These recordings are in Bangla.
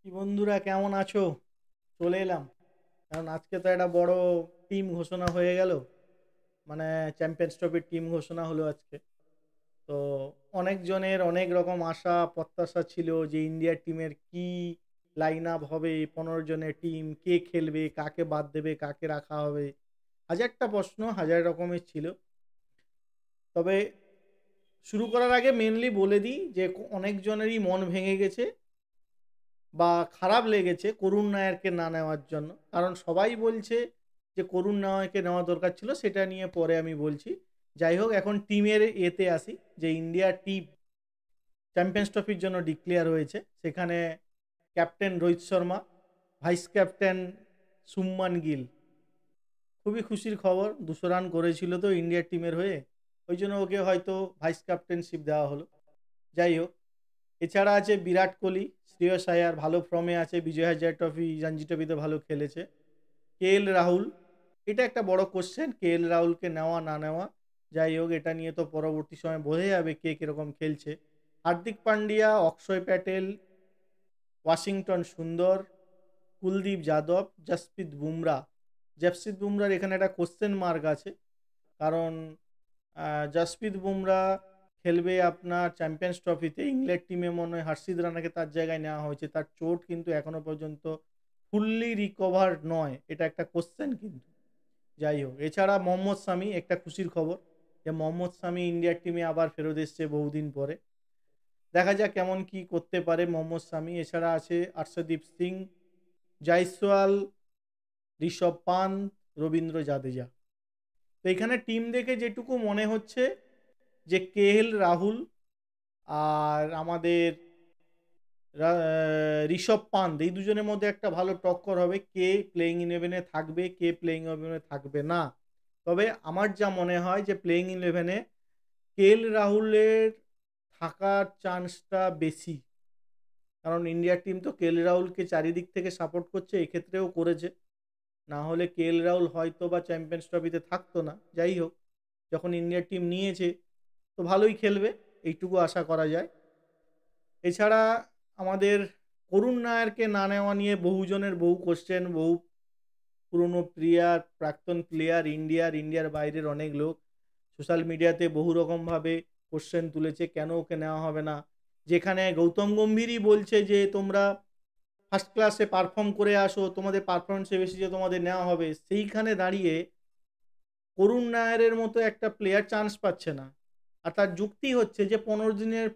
কি বন্ধুরা কেমন আছো? চলে এলাম কারণ আজকে তো একটা বড় টিম ঘোষণা হয়ে গেল। মানে চ্যাম্পিয়ন্স ট্রফির টিম ঘোষণা হলো আজকে। তো অনেকজনের অনেক রকম আশা প্রত্যাশা ছিল যে ইন্ডিয়ার টিমের কি লাইন আপ হবে, 15 জনের টিম, কে খেলবে, কাকে বাদ দেবে, কাকে রাখা হবে। হাজারটা প্রশ্ন, হাজার রকমের ছিল। তবে শুরু করার আগে মেনলি বলে দিই যে অনেকজনেরই মন ভেঙে গেছে বা খারাপ লেগেছে করুণ নায়ারকে না নেওয়ার জন্য। কারণ সবাই বলছে যে করুণ নায়ারকে নেওয়া দরকার ছিল, সেটা নিয়ে পরে আমি বলছি। যাই হোক, এখন টিমের এতে আসি। যে ইন্ডিয়া টিম চ্যাম্পিয়ন্স ট্রফির জন্য ডিক্লেয়ার হয়েছে, সেখানে captain Rohit Sharma, vice captain Shubman Gill. খুবই খুশির খবর, 200 রান করেছিল তো ইন্ডিয়ার টিমের হয়ে, ওই জন্য ওকে হয়তো ভাইস ক্যাপ্টেনশিপ দেওয়া হলো। যাই হোক, এছাড়া আছে বিরাট কোহলি, শ্রেয়স আয়ার ভালো ফর্মে আছে, বিজয় হাজার ট্রফি, রঞ্জি ট্রফিতে ভালো খেলেছে। কে এল রাহুল, এটা একটা বড় কোশ্চেন, কে এল রাহুলকে নেওয়া না নেওয়া। যাই হোক, এটা নিয়ে তো পরবর্তী সময় বোঝা যাবে কে কীরকম খেলছে। হার্দিক পান্ডিয়া, অক্ষয় প্যাটেল, ওয়াশিংটন সুন্দর, কুলদীপ যাদব, জসপ্রীত বুমরা। জসপ্রীত বুমরার এখানে একটা কোশ্চেন মার্ক আছে। কারণ জসপ্রীত বুমরা খেলবে আপনার চ্যাম্পিয়ন্স ট্রফিতে, ইংল্যান্ড টিমে মনে হয় হর্ষিত রানাকে তার জায়গায় নেওয়া হয়েছে, তার চোট কিন্তু এখনো পর্যন্ত ফুললি রিকভার নয়, এটা একটা কোশ্চেন কিন্তু। যাই হোক, এছাড়া মোহাম্মদ শামি, একটা খুশির খবর যে মোহাম্মদ শামি ইন্ডিয়ার টিমে আবার ফেরত এসছে বহুদিন পরে। দেখা যাক কেমন কি করতে পারে মোহাম্মদ শামি। এছাড়া আছে আর্শদীপ সিং, জয়সওয়াল, ঋষভ পান্ত, রবীন্দ্র জাদেজা। তো এখানে টিম দেখে যেটুকু মনে হচ্ছে যে কে এল রাহুল আর আমাদের ঋষভ পান্ত, এই দুজনের মধ্যে একটা ভালো টক্কর হবে, কে প্লেইং ইলেভেনে থাকবে, কে প্লেইং ইলেভেনে থাকবে না। তবে আমার যা মনে হয় যে প্লেইং ইলেভেনে কে এল রাহুলের থাকার চান্সটা বেশি। কারণ ইন্ডিয়ার টিম তো কে এল রাহুলকে চারিদিক থেকে সাপোর্ট করছে, এক্ষেত্রেও করেছে। না হলে কে এল রাহুল হয়তো বা চ্যাম্পিয়ন্স ট্রফিতে থাকতো না। যাই হোক, যখন ইন্ডিয়ার টিম নিয়েছে তো ভালোই খেলবে, এইটুকু আশা করা যায়। এছাড়া আমাদের করুণ নায়ারকে না নেওয়া নিয়ে বহুজনের বহু কোশ্চেন, বহু পুরনো প্লেয়ার, প্রাক্তন প্লেয়ার, ইন্ডিয়ার বাইরের অনেক লোক সোশ্যাল মিডিয়াতে বহু রকমভাবে কোশ্চেন তুলেছে কেন ওকে নেওয়া হবে না। যেখানে গৌতম গম্ভীরই বলছে যে তোমরা ফার্স্ট ক্লাসে পারফর্ম করে আসো, তোমাদের পারফরমেন্সে বেশি যে তোমাদের নেওয়া হবে, সেইখানে দাঁড়িয়ে করুণ নায়ারের মতো একটা প্লেয়ার চান্স পাচ্ছে না। আর তার যুক্তি হচ্ছে যে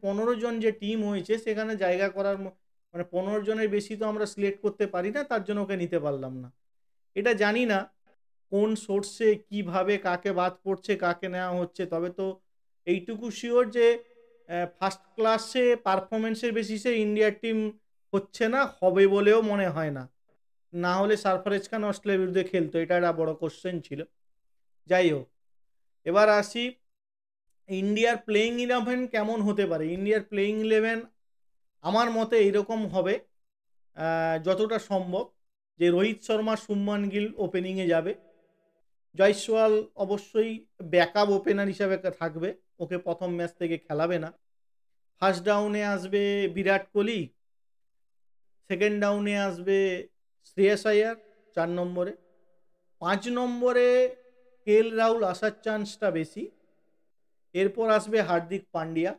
15 জন যে টিম হয়েছে সেখানে জায়গা করার মানে 15 জনের বেশি তো আমরা সিলেক্ট করতে পারি না, তার জন্য ওকে নিতে পারলাম না। এটা জানি না কোন সোর্সে কিভাবে কাকে বাদ পড়ছে, কাকে নেওয়া হচ্ছে। তবে তো এইটুকু শিওর যে ফার্স্ট ক্লাসে পারফরমেন্সের বেসিসে ইন্ডিয়ার টিম হচ্ছে না, হবে বলেও মনে হয় না। না হলে সারফারেজ খান অস্ট্রেলিয়ার বিরুদ্ধে খেলতো, এটা একটা বড় কোশ্চেন ছিল। যাই হোক, এবার আসি ইন্ডিয়ার প্লেইং ইলেভেন কেমন হতে পারে। ইন্ডিয়ার প্লেইং ইলেভেন আমার মতে এইরকম হবে, যতটা সম্ভব, যে রোহিত শর্মা, শুভমান গিল ওপেনিংয়ে যাবে। জয়সওয়াল অবশ্যই ব্যাকআপ ওপেনার হিসাবে থাকবে, ওকে প্রথম ম্যাচ থেকে খেলাবে না। ফার্স্ট ডাউনে আসবে বিরাট কোহলি, সেকেন্ড ডাউনে আসবে শ্রেয়াস আয়ার 4 নম্বরে। 5 নম্বরে কে এল রাহুল আসার চান্সটা বেশি। এরপর আসবে হার্দিক পান্ডিয়া।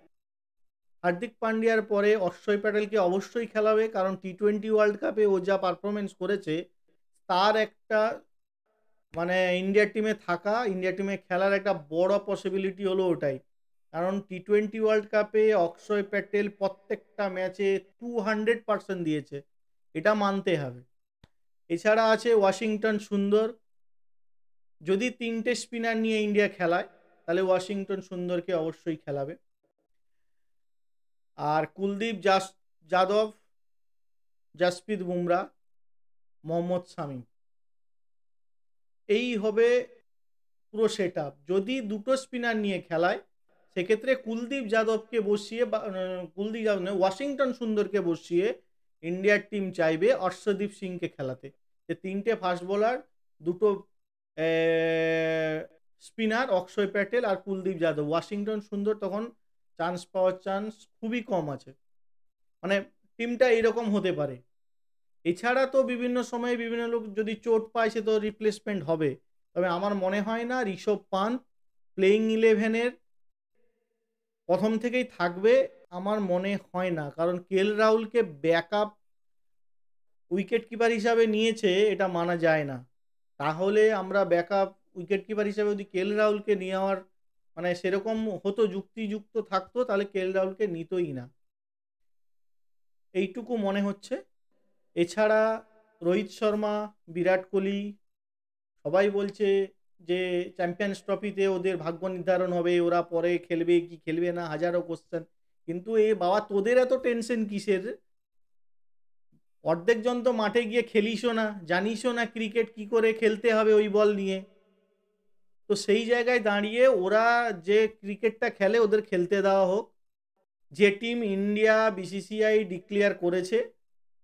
হার্দিক পান্ডিয়ার পরে অক্ষয় প্যাটেলকে অবশ্যই খেলাবে, কারণ টি-20 ওয়ার্ল্ড কাপে ও যা পারফরমেন্স করেছে, তার একটা মানে ইন্ডিয়ার টিমে থাকা, ইন্ডিয়া টিমে খেলার একটা বড় পসিবিলিটি হলো ওটাই। কারণ টি-20 ওয়ার্ল্ড কাপে অক্ষয় প্যাটেল প্রত্যেকটা ম্যাচে 200% দিয়েছে, এটা মানতে হবে। এছাড়া আছে ওয়াশিংটন সুন্দর। যদি 3টে স্পিনার নিয়ে ইন্ডিয়া খেলায়, তাহলে ওয়াশিংটন সুন্দরকে অবশ্যই খেলাবে। আর কুলদীপ যাদব, জসপ্রীত বুমরা, মোহাম্মদ শামি, এই হবে পুরো সেট আপ। যদি 2টো স্পিনার নিয়ে খেলায়, সেক্ষেত্রে কুলদীপ যাদবকে বসিয়ে বা কুলদীপ যাদব নয়, ওয়াশিংটন সুন্দরকে বসিয়ে ইন্ডিয়ার টিম চাইবে অর্শদীপ সিংকে খেলাতে। যে 3টে ফাস্ট বোলার, 2টো স্পিনার, অক্ষয় প্যাটেল আর কুলদীপ যাদব, ওয়াশিংটন সুন্দর তখন চান্স পাওয়ার চান্স খুবই কম আছে। মানে টিমটা এরকম হতে পারে। এছাড়া তো বিভিন্ন সময়ে বিভিন্ন লোক যদি চোট পায় সে তো রিপ্লেসমেন্ট হবে। তবে আমার মনে হয় না ঋষভ পান্থ প্লেইং ইলেভেনের প্রথম থেকেই থাকবে, আমার মনে হয় না। কারণ কেএল রাহুলকে ব্যাকআপ উইকেট কিপার হিসাবে নিয়েছে, এটা মানা যায় না। তাহলে আমরা ব্যাকআপ উইকেট কিপার হিসাবে যদি কেএল রাহুলকে নেওয়ার মানে সেরকম হতো, যুক্তিযুক্ত থাকতো, তাহলে কেএল রাহুলকে নিতই না, এইটুকু মনে হচ্ছে। এছাড়া রোহিত শর্মা, বিরাট কোহলি সবাই বলছে যে চ্যাম্পিয়ন্স ট্রফিতে ওদের ভাগ্য নির্ধারণ হবে, ওরা পরে খেলবে কি খেলবে না, হাজারো কোশ্চেন। কিন্তু এ বাবা, তোদের এত টেনশন কিসের? অর্ধেক জন তো মাঠে গিয়ে খেলিসও না, জানিসও না ক্রিকেট কি করে খেলতে হবে ওই বল নিয়ে। তো সেই জায়গায় দাঁড়িয়ে ওরা যে ক্রিকেটটা খেলে ওদের খেলতে দেওয়া হোক। যে টিম ইন্ডিয়া বিসিসিআই ডিক্লেয়ার করেছে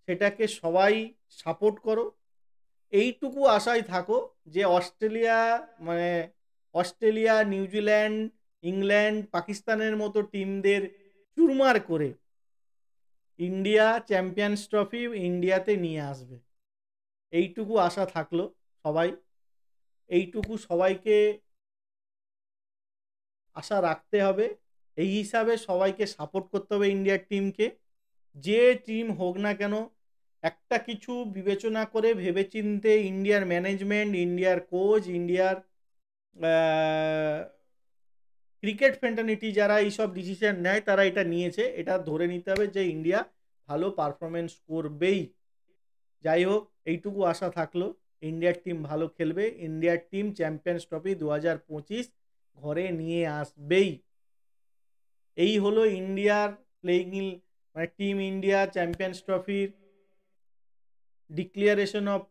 সেটাকে সবাই সাপোর্ট করো। এইটুকু আশায় থাকো যে অস্ট্রেলিয়া মানে অস্ট্রেলিয়া, নিউজিল্যান্ড, ইংল্যান্ড, পাকিস্তানের মতো টিমদের চুরমার করে ইন্ডিয়া চ্যাম্পিয়ন্স ট্রফি ইন্ডিয়াতে নিয়ে আসবে, এইটুকু আশা থাকলো সবাই। এইটুকু সবাইকে আশা রাখতে হবে। এই হিসাবে সবাইকে সাপোর্ট করতে হবে ইন্ডিয়ার টিমকে। যে টিম হোক না কেন, একটা কিছু বিবেচনা করে ভেবেচিন্তে ইন্ডিয়ার ম্যানেজমেন্ট, ইন্ডিয়ার কোচ, ইন্ডিয়ার ক্রিকেট ফ্যান্টানিটি যারা এইসব ডিসিশন নেয় তারা এটা নিয়েছে, এটা ধরে নিতে হবে যে ইন্ডিয়া ভালো পারফরমেন্স করবেই। যাই হোক, এইটুকু আশা থাকলো ইন্ডিয়ার টিম ভালো খেলবে, ইন্ডিয়ার টিম চ্যাম্পিয়ন্স ট্রফি 2025 ঘরে নিয়ে আসবেই। এই হলো ইন্ডিয়ার প্লেইং মানে টিম ইন্ডিয়া চ্যাম্পিয়ন্স ট্রফির ডিক্লিয়ারেশন অফ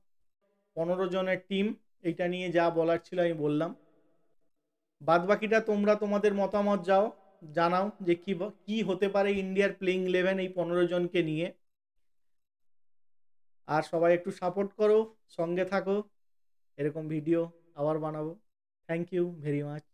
15 জনের টিম। এইটা নিয়ে যা বলার ছিল আমি বললাম। বাদ বাকিটা তোমরা তোমাদের মতামত জানাও যে কি হতে পারে ইন্ডিয়ার প্লেইং ইলেভেন এই 15 জনকে নিয়ে। আর সবাই একটু সাপোর্ট করো, সঙ্গে থাকো, এরকম ভিডিও আবার বানাবো। Thank you very much.